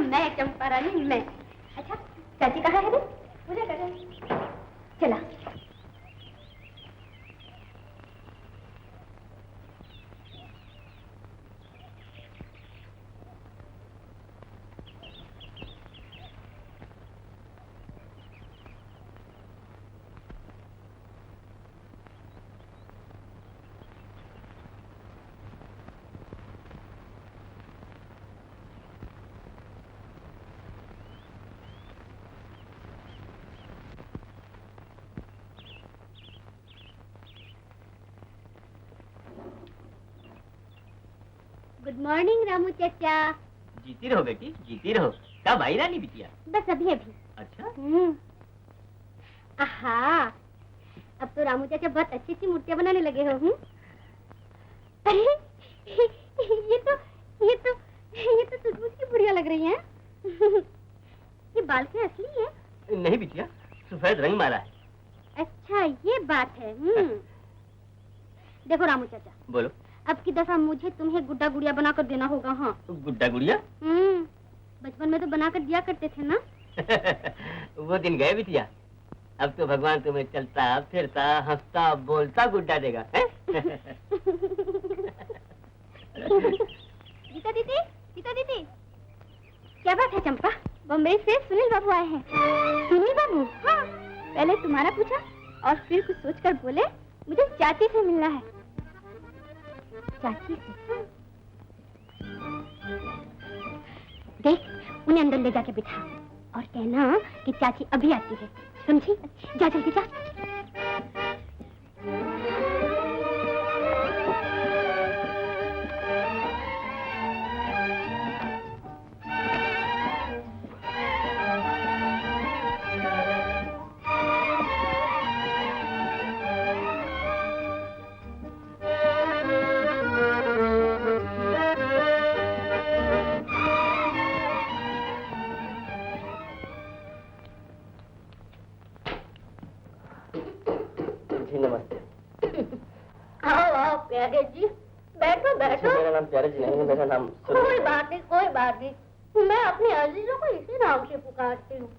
मैं चंपा रानी, मैं। अच्छा चाची कहाँ है रे? पूजा कर रहे। चला। गुड मॉर्निंग रामू चाचा। जीती रहो बेटी, जीती रहो। कब आई रानी बिटिया? बस अभी अभी। अच्छा। आहा, अब तो रामू चाचा बहुत अच्छी अच्छी मूर्तियां बनाने लगे हो। अरे ये तो सचमुच की बुढ़िया लग रही हैं। ये बाल के असली है? नहीं बिटिया, सफेद रंग मारा है। अच्छा ये बात है। देखो रामू चाचा। बोलो। अब की दफा मुझे तुम्हें गुड्डा गुड़िया बनाकर देना होगा। हाँ। गुड्डा गुड़िया? बचपन में तो बनाकर दिया करते थे ना। वो दिन गए बिटिया। अब तो भगवान तुम्हें चलता फिरता हंसता बोलता गुड्डा देगा। गीता दीदी, गीता दीदी, क्या बात है चंपा? बम्बई से सुनील बाबू आए हैं। सुनील बाबू? हाँ। पहले तुम्हारा पूछा और फिर कुछ सोचकर बोले मुझे चाची से मिलना है। चाची से? देख, उन्हें अंदर ले जाके बिठा और कहना कि चाची अभी आती है, समझी? जा जल्दी जा। प्यारे जी, बैठो बैठो। मेरा नाम प्यारे जी नहीं है, मेरा नाम। कोई बात नहीं, कोई बात नहीं। मैं अपने अजीजों को इसी नाम से पुकारती हूँ।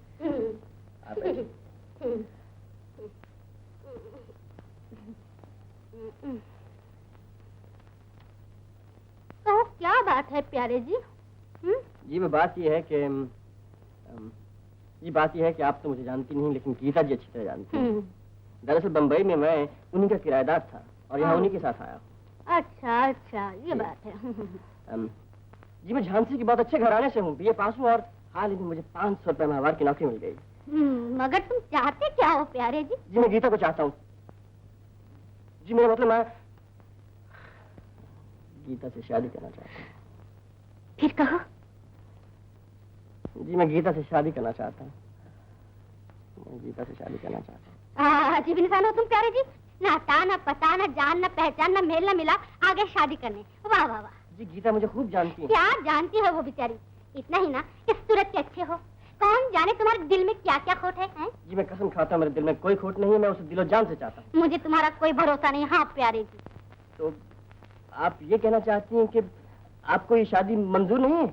कहो क्या बात है प्यारे जी? ये बात ये है कि आप तो मुझे जानती नहीं, लेकिन गीता जी अच्छी तरह जानती हैं। दरअसल बम्बई में मैं उन्हीं का किराएदार था और यहाँ उन्हीं के साथ आया हूँ। अच्छा अच्छा, ये बात है। जी मैं झांसी के बहुत अच्छे घराने से हूँ, बीए पास हूँ और हाल ही में मुझे 500 रुपए माहवार की नौकरी मिल गई। मगर तुम चाहते क्या हो प्यारे जी? जी मैं गीता को चाहता हूँ। जी मेरा मतलब मैं गीता से शादी करना चाहता हूँ। फिर कहो। जी मैं गीता से शादी करना चाहता हूँ। गीता से शादी करना चाहता हूँ। अजीब इंसान हो तुम प्यारे जी। ना आता, ना पता, ना जान, ना पहचान, ना मेल, ना मिला, आगे शादी करने। वाह वाह वाह। जी गीता मुझे खूब जानती है। क्या जानती है वो बेचारी? इतना ही ना कि सूरत के अच्छे हो। कौन जाने तुम्हारे दिल में क्या क्या खोट है? जी मैं कसम खाता हूँ मेरे दिल में कोई खोट नहीं है, मैं उसे दिलो जान से चाहता हूँ। मुझे तुम्हारा कोई भरोसा नहीं। हाँ प्यारे जी। तो आप ये कहना चाहती हैं कि आपको ये शादी मंजूर नहीं है?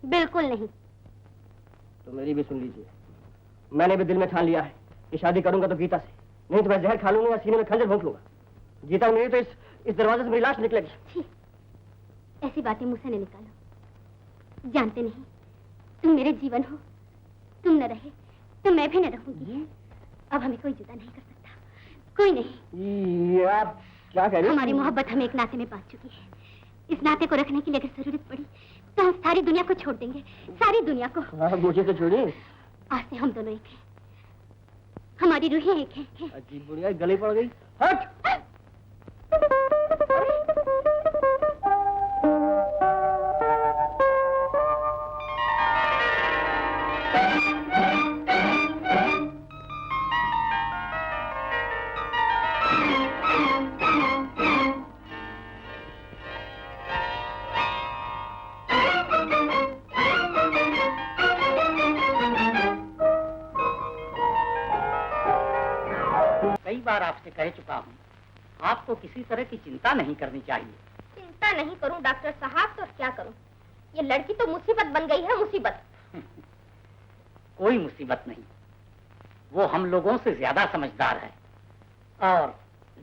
बिल्कुल नहीं। तो मेरी भी सुन लीजिए, मैंने भी दिल में ठान लिया है कि शादी करूंगा तो गीता से, नहीं तो मैं जहर खा लूंगा या सीने में खंजर भोंक लूंगा। गीता मेरी तो इस दरवाजे से मेरी लाश निकलेगी। ऐसी बातें मुंह से न निकालो। जानते नहीं तुम मेरे जीवन हो, तुम न रहे तो मैं भी न रहूंगी। अब हमें कोई जुदा नहीं कर सकता, कोई नहीं। ये आप क्या कह रही हैं? हमारी मोहब्बत हमें एक नाते में बांध चुकी है। इस नाते को रखने के लिए अगर जरूरत पड़ी तो हम सारी दुनिया को छोड़ देंगे, सारी दुनिया को। मुझे तो छोड़िए। आज से हम दोनों एक हैं, हमारी रूहें एक हैं। अजीब बुढ़िया गले पड़ गई। हट! कई बार आपसे कह चुका हूँ, आपको किसी तरह की चिंता नहीं करनी चाहिए। चिंता नहीं करूं डॉक्टर साहब तो क्या करूं? ये लड़की तो मुसीबत बन गई है, मुसीबत। कोई मुसीबत नहीं, वो हम लोगों से ज्यादा समझदार है और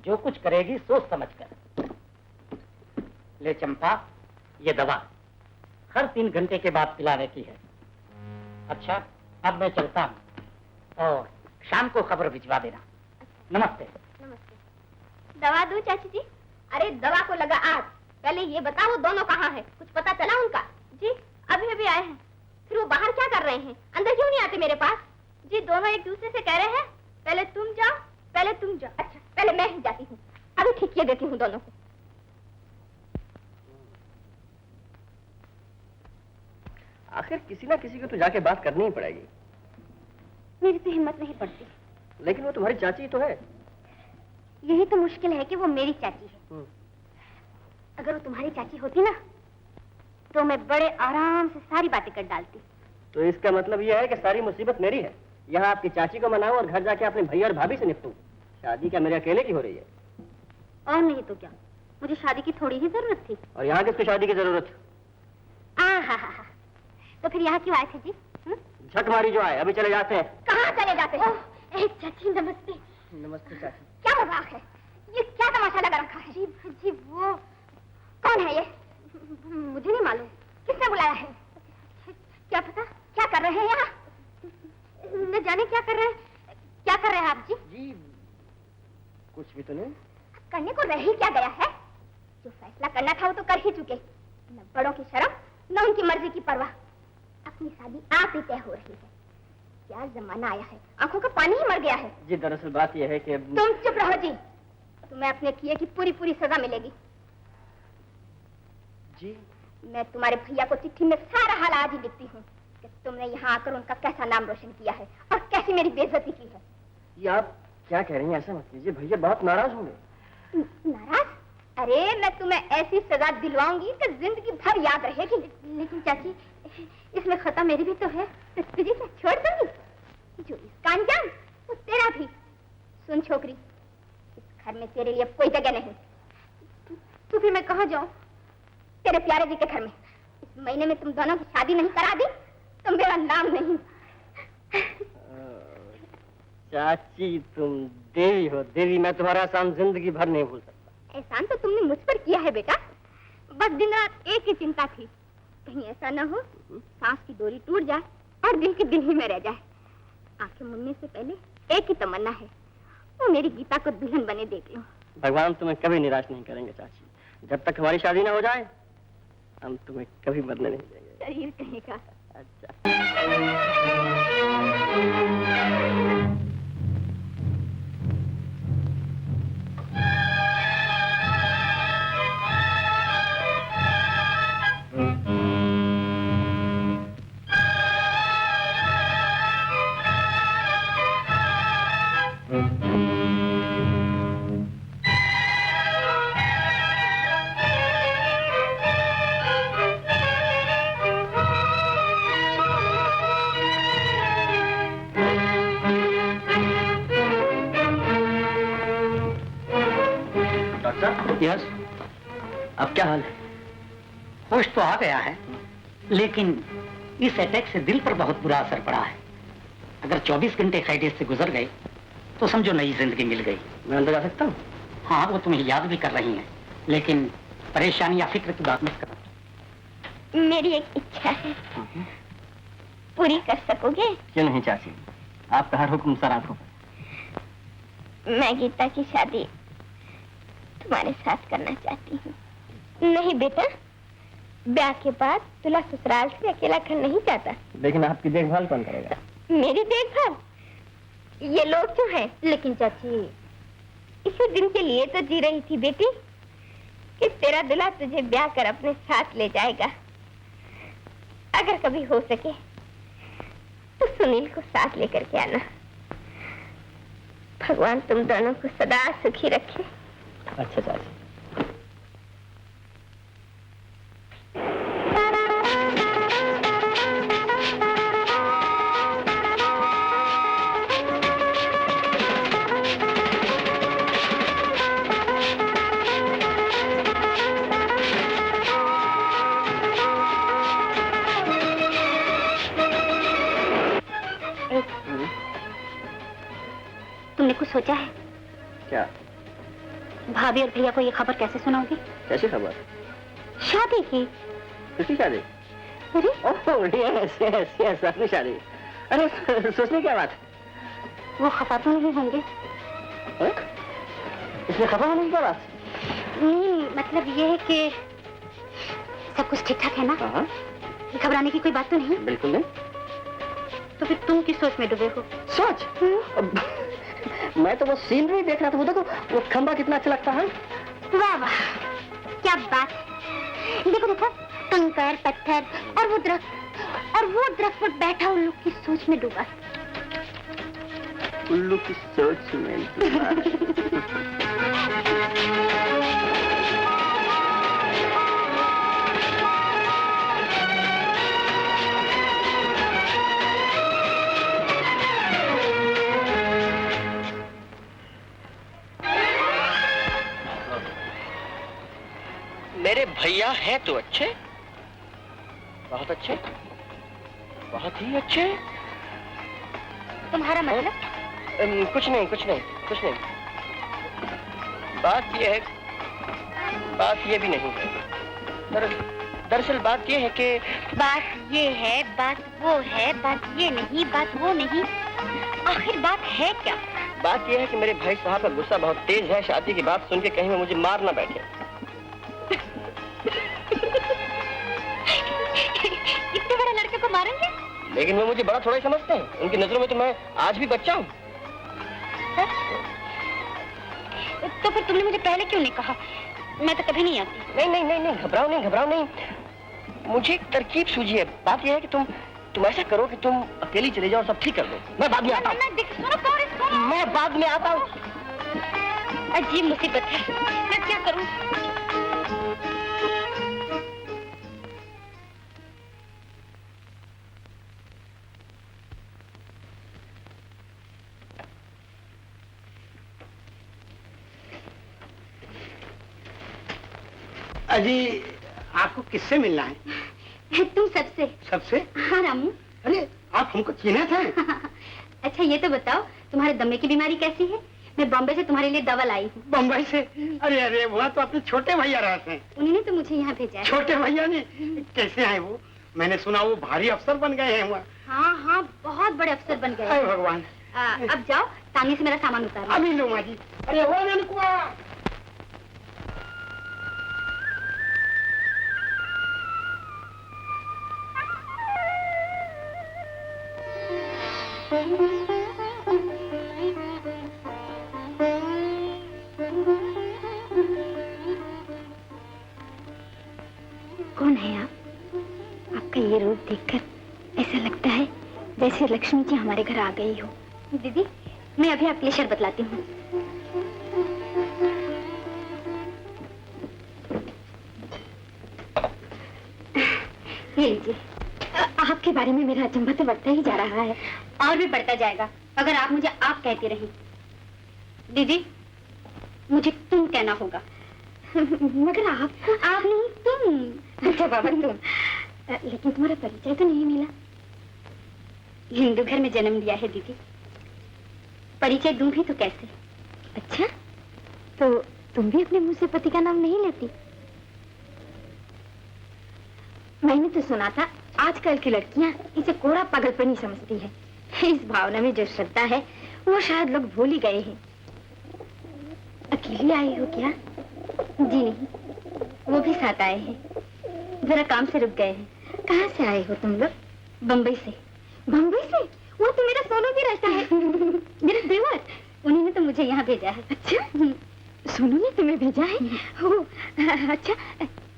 जो कुछ करेगी सोच समझ कर। ले चंपा, ये दवा हर 3 घंटे के बाद पिलाने की है। अच्छा, अब मैं चलता हूँ और शाम को खबर भिजवा देना। नमस्ते। नमस्ते। दवा दूं चाची जी? अरे दवा को लगा आग। पहले ये बता वो दोनों कहाँ हैं? कुछ पता चला उनका? जी अभी अभी आए हैं। फिर वो बाहर क्या कर रहे हैं? अंदर क्यों नहीं आते मेरे पास? जी दोनों एक दूसरे से कह रहे हैं पहले तुम जाओ, पहले तुम जाओ। अच्छा पहले मैं ही जाती हूँ, अभी ठीक किए देती हूँ दोनों को। आखिर किसी ना किसी को तो जाके बात करनी ही पड़ेगी। मेरी तो हिम्मत नहीं पड़ती। लेकिन वो तुम्हारी चाची तो है। यही तो मुश्किल है कि वो मेरी चाची है। अगर वो तुम्हारी चाची होती ना तो मैं बड़े आराम से सारी बातें कर डालती। तो इसका मतलब यह है कि सारी मुसीबत मेरी है। यहाँ आपकी चाची को मनाऊं और घर जाके अपने भैया और भाभी से निपटूं। शादी क्या मेरे अकेले की हो रही है? और नहीं तो क्या, मुझे शादी की थोड़ी ही जरूरत थी। और यहाँ किसको शादी की जरूरत? हाँ। तो फिर यहाँ क्यों आए थे जी? झक मारी जो आए, अभी चले जाते हैं। कहाँ चले जाते हैं? चाची नमस्ते। नमस्ते चाची। क्या मजाक है? ये क्या तमाशा लगा रखा है? जी वो कौन है ये? मुझे नहीं मालूम। किसने बुलाया है? क्या पता क्या कर रहे हैं यहाँ? न जाने क्या कर रहे हैं। क्या कर रहे हैं आप जी? जी कुछ भी तो नहीं। करने को रह ही क्या गया है? जो फैसला करना था वो तो कर ही चुके। न बड़ों की शर्म न उनकी मर्जी की परवाह। अपनी शादी आप ही तय हो रही है। क्या जमाना आया है, आंखों का पानी ही मर गया है। जी दरअसल बात यह है कि तुम चुप रहो जी, तुम्हें अपने किए की पूरी सजा मिलेगी। जी मैं तुम्हारे भैया को चिट्ठी में सारा हाल आज ही लिखती हूँ कि तुमने यहाँ आकर उनका कैसा नाम रोशन किया है और कैसी मेरी बेइज्जती की है। ये आप क्या कह रही हैं? ऐसा मत कीजिए, भैया बहुत नाराज होंगे। नाराज? अरे मैं तुम्हें ऐसी सजा दिलवाऊंगी कि जिंदगी भर याद रहेगी। लेकिन चाची इसमें खता मेरी भी तो है। तो तुझे क्या छोड़ दूंगी? जो इसका अंजाम वो तेरा भी। सुन छोकरी, इस घर में तेरे लिए कोई जगह नहीं। तो फिर मैं कहाँ जाऊं? तेरे प्यारे जी के घर में। इस महीने में तुम दोनों की शादी नहीं करा दी तो मेरा नाम नहीं। चाची तुम देवी हो देवी, मैं तुम्हारा एहसान जिंदगी भर नहीं भूल सकता। एहसान तो तुमने मुझ पर किया है बेटा। बस दिन रात एक ही चिंता थी, कहीं ऐसा न हो सांस की डोरी टूट जाए और दिल के दिल ही में रह जाए। आंखें मुनने से पहले एक ही तमन्ना है, वो मेरी गीता को दुल्हन बने देख लो। भगवान तुम्हें कभी निराश नहीं करेंगे चाची। जब तक हमारी शादी ना हो जाए हम तुम्हें कभी मरने नहीं देंगे। शरीर कहेगा। अच्छा यस, अब क्या हाल है? होश तो आ गया है, लेकिन इस अटैक से दिल पर बहुत बुरा असर पड़ा है। अगर 24 घंटे खैरियत से गुजर गए तो समझो नई जिंदगी मिल गई। मैं अंदर जा सकता हूँ? हाँ, वो तुम्हें याद भी कर रही हैं, लेकिन परेशानी या फिक्र की बात मत करो। मेरी एक इच्छा है, पूरी कर सकोगे? क्यों नहीं चाची, आपका हर हुक्म सर आंखों पर। मैं गीता की शादी तुम्हारे साथ करना चाहती हूँ। नहीं बेटा, ब्याह के बाद तुला ससुराल से अकेला घर नहीं जाता। लेकिन आपकी देखभाल कौन करेगा? मेरी देखभाल ये लोग जो हैं। लेकिन चाची इसी दिन के लिए तो जी रही थी बेटी कि तेरा दूल्हा तुझे ब्याह कर अपने साथ ले जाएगा। अगर कभी हो सके तो सुनील को साथ लेकर के आना। भगवान तुम दोनों को सदा सुखी रखे। अच्छा चाची। कुछ सोचा है? क्या? भाभी और भैया को ये खबर कैसे सुनाओगे? कैसी खबर? शादी की। किसकी शादी? अरे ओह यस यस यस, अपनी शादी। अरे सोचने क्या बात? वो खफा तो नहीं होंगे? इसमें खफा होने की क्या बात? नहीं, मतलब ये है कि सब कुछ ठीक ठाक है ना? हाँ। घबराने की कोई बात तो नहीं? बिल्कुल नहीं। तो फिर तुम किस सोच में डूबे हो? सोच? मैं तो वो सीनरी देख रहा था। वो देखो, वो खंबा कितना अच्छा लगता है। वाह वाह, क्या बात है। देखो देखो, कंकर पत्थर और वो दरख्त पर बैठा उल्लू की सोच में डूबा। उल्लू की सोच में डूबा। मेरे भैया हैं तो अच्छे, बहुत अच्छे, बहुत ही अच्छे। तुम्हारा मतलब? कुछ नहीं। बात ये भी नहीं है। दरअसल बात ये है कि बात ये है, बात वो है, बात ये नहीं, बात वो नहीं, आखिर बात है क्या? बात ये है कि मेरे भाई साहब का गुस्सा बहुत तेज है। शादी की बात सुन के कहीं वो मुझे मार ना बैठे। इतने बड़े लड़के को मारेंगे? लेकिन वो मुझे बड़ा थोड़ा ही समझते हैं। उनकी नजरों में तो मैं आज भी बच्चा हूँ। तो फिर तुमने मुझे पहले क्यों नहीं कहा? मैं तो कभी नहीं आती। नहीं, घबराओ नहीं। मुझे एक तरकीब सूझी है। बात यह है कि तुम ऐसा करो कि तुम अकेली चले जाओ, सब ठीक कर दो। मैं बाद में आता हूँ। मैं बाद में आता हूँ। अजीब मुसीबत है, मैं क्या करूँ? अजी, आपको किससे मिलना है? तुम सबसे। सबसे? हाँ रामू। अरे आप हमको चिन्हे थे? अच्छा ये तो बताओ, तुम्हारे दमे की बीमारी कैसी है? मैं बॉम्बे से तुम्हारे लिए दवा लाई हूँ। बम्बई से? अरे वहाँ तो अपने छोटे भैया रहते हैं। उन्होंने तो मुझे यहाँ भेजा है। छोटे भैया ने? कैसे हैं वो? मैंने सुना वो भारी अफसर बन गए हैं वहाँ। हाँ, बहुत बड़े अफसर बन गए। अरे भगवान। अब जाओ, तांगे से मेरा सामान उतारो। अभी लो माँ जी। अरे वो ननकुआ। कौन है आप? आपका ये रूप देखकर ऐसा लगता है जैसे लक्ष्मी जी हमारे घर आ गई हो। दीदी, मैं अभी आपके लिए शरबत लाती हूँ। ये लीजिए। आपके बारे में मेरा अचंभा तो बढ़ता ही जा रहा है, और भी बढ़ता जाएगा अगर आप मुझे आप कहती रही। दीदी, मुझे तुम कहना होगा। मगर आपको आप नहीं, तुम। अच्छा बाबा तुम। लेकिन तुम्हारा परिचय तो नहीं मिला। हिंदू घर में जन्म लिया है दीदी, परिचय दूं भी तो कैसे? अच्छा, तो तुम भी अपने मुंह से पति का नाम नहीं लेती? मैंने तो सुना था आजकल की लड़कियां इसे कोड़ा पागलपनी समझती है। इस भावना में जो श्रद्धा है वो शायद लोग भूल ही गए हैं। अकेली आई हो क्या? जी नहीं, वो भी साथ आए हैं, जरा काम से रुक गए हैं। कहाँ से आए हो तुम लोग? बम्बई से। बम्बई से? वो तो मेरा सोनू भी रहता है। मेरा देवर, उन्होंने तो मुझे यहाँ भेजा है। अच्छा, सोनू ने तुम्हें भेजा है? ओ, अच्छा,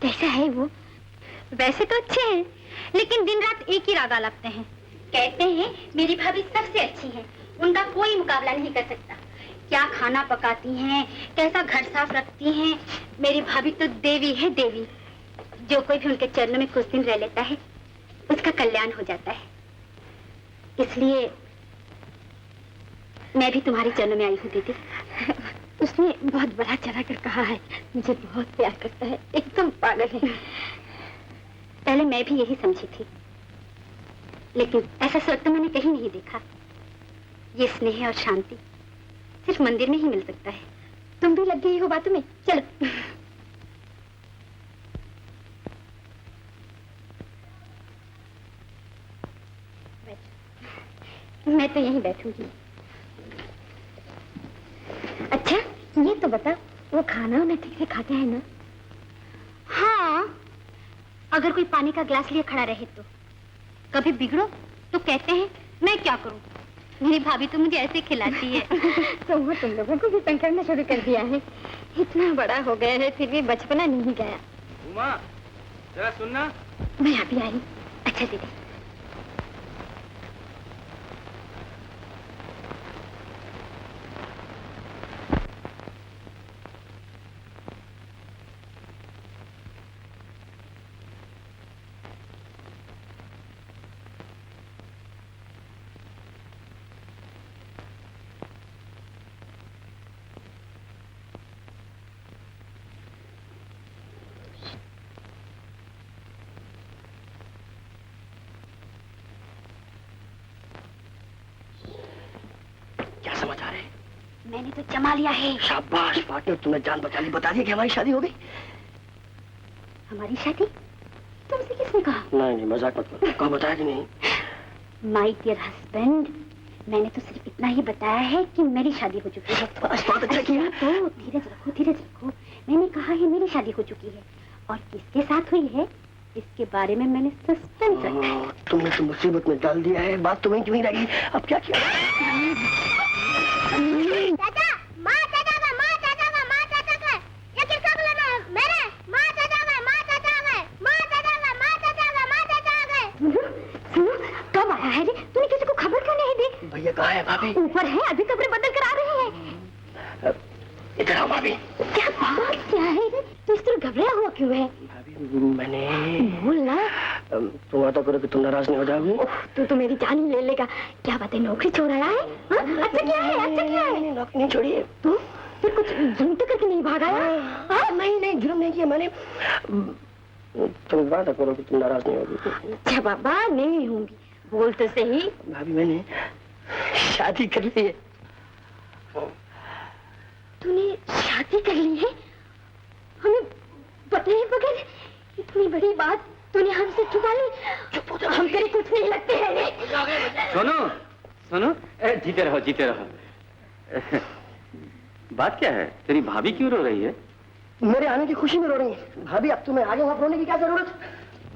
कैसा है वो? वैसे तो अच्छे हैं, लेकिन दिन रात एक ही रागा लगते हैं। कहते हैं मेरी भाभी सबसे अच्छी है, उनका कोई मुकाबला नहीं कर सकता। क्या खाना पकाती हैं, कैसा घर साफ रखती हैं। मेरी भाभी तो देवी है देवी। जो कोई भी उनके चरणों में कुछ दिन रह लेता है उसका कल्याण हो जाता है। इसलिए मैं भी तुम्हारे चरणों में आई हूँ दीदी। उसने बहुत बड़ा चढ़ा कर कहा है, मुझे बहुत प्यार करता है, एकदम पागल है। पहले मैं भी यही समझी थी, लेकिन ऐसा स्वर्ग तो मैंने कहीं नहीं देखा। ये स्नेह और शांति सिर्फ मंदिर में ही मिल सकता है। तुम भी लग गई हो बातों में, चलो। मैं तो यहीं बैठूंगी। अच्छा ये तो बता, वो खाना उन्हें ठीक से खाते हैं ना? हाँ, अगर कोई पानी का गिलास लिए खड़ा रहे तो कभी बिगड़ो तो कहते हैं मैं क्या करूं, मेरी भाभी तो मुझे ऐसे खिलाती है। तो वो तुम लोगों को भी तंग करना शुरू कर दिया है। इतना बड़ा हो गया है फिर भी बचपना नहीं गया। उमा, जरा सुनना। मैं अभी आई। अच्छा दीदी। क्या समाचार है? मैंने तो जमा लिया है। शाबाश पार्टनर, तुमने जान बचा ली। बता दिया कि हमारी शादी हो गई। हमारी शादी? तुमसे किसने कहा? नहीं मजाक मत करो। कहा बताया कि नहीं? माय डियर हस्बैंड, मैंने तो सिर्फ इतना ही बताया है कि मेरी शादी हो चुकी है। बहुत अच्छा किया। तो धीरज रखो, धीरज रखो। मैंने कहा है मेरी शादी हो चुकी है और किसके साथ हुई है इसके बारे में मैंने सस्पेंस रखा है। तुमने तो मुसीबत में डाल दिया है। बात तुम्हें क्यों ही रही? अब क्या किया? चाचा, माँ चाचा का, माँ चाचा का, माँ चाचा का। ये किसका बुलाना है? मेरे माँ चाचा का, माँ चाचा का, माँ चाचा का, माँ चाचा का, माँ चाचा का। सुनो, कब आया है रे? तूने किसी को खबर क्यों नहीं दी? भैया कहाँ है भाभी? ऊपर है, अभी कपड़े बदल कर आ रहे हैं। इधर आओ भाभी। क्या बात क्या है रे? तू इस तरह घबराया हुआ क्यों है? भाभी मैंने बोल ना। तुम वादा करो कि तुम नाराज नहीं हो जाओगी। तू तो मेरी जान ही ले लेगा। क्या बात है, नौकरी छोड़ आया है? हाँ? अच्छा क्या है, अच्छा क्या है? नौकरी नहीं छोड़ी है। तू फिर कुछ जुर्म तो करके नहीं भागा है? हाँ? नहीं जुर्म नहीं किया मैंने। तुम वादा करो कि तुम नाराज नहीं होगी। अच्छा बाबा, नहीं होंगी। बोल तो सही। भाभी मैंने शादी कर ली है। तूने शादी कर ली है? हमें बताए बगैर इतनी बड़ी बात तूने हमसे छुपा ली। हम तेरे कुछ नहीं लगते हैं। सुनो सुनो, जीते रहो जीते रहो। बात क्या है? तेरी भाभी क्यों रो रही है? मेरे आने की खुशी में रो रही है। भाभी अब तुम्हें आगे वहां रोने की क्या जरूरत?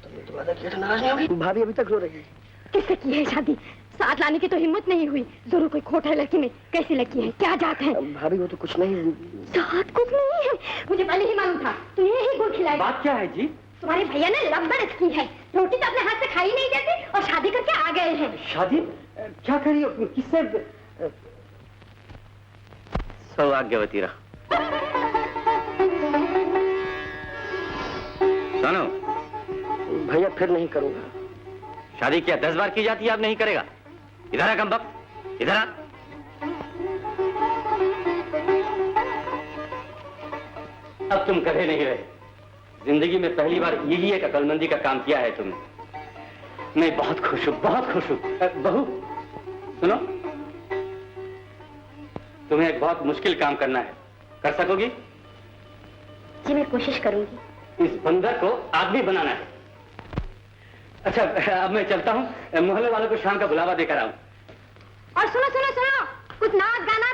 तुमने तो वादा किया था नाराज नहीं होगी। भाभी अभी तक रो रही है। किससे की है शादी? साथ लाने की तो हिम्मत नहीं हुई। जरूर कोई खोट है लड़की में। कैसी लड़की है, क्या जात है? भाभी वो तो कुछ नहीं। साथ कुछ नहीं है, मुझे पहले ही मालूम था। तू यही गुड़ खिलाएगा। बात क्या है जी? तुम्हारे भैया ने लव मैरिज की है। रोटी तो अपने हाथ से खाई नहीं जाती और शादी करके आ गए हैं। शादी? क्या करी? किससे? सौभाग्यवती रहो। सुनो, भैया फिर नहीं करूंगा। शादी क्या 10 बार की जाती है? अब नहीं करेगा? इधर आ कमबख्त, इधर आ। अब तुम करे नहीं रहे। जिंदगी में पहली बार यही एक अकलमंदी का काम किया है तुमने। मैं बहुत खुश हूँ, बहुत खुश हूँ। बहू सुनो, तुम्हें एक बहुत मुश्किल काम करना है। कर सकोगी? जी मैं कोशिश करूंगी। इस बंदर को आदमी बनाना है। अच्छा अब मैं चलता हूँ, मोहल्ले वालों को शाम का बुलावा देकर आऊं। और सुनो सुनो सुनो, कुछ नाच गाना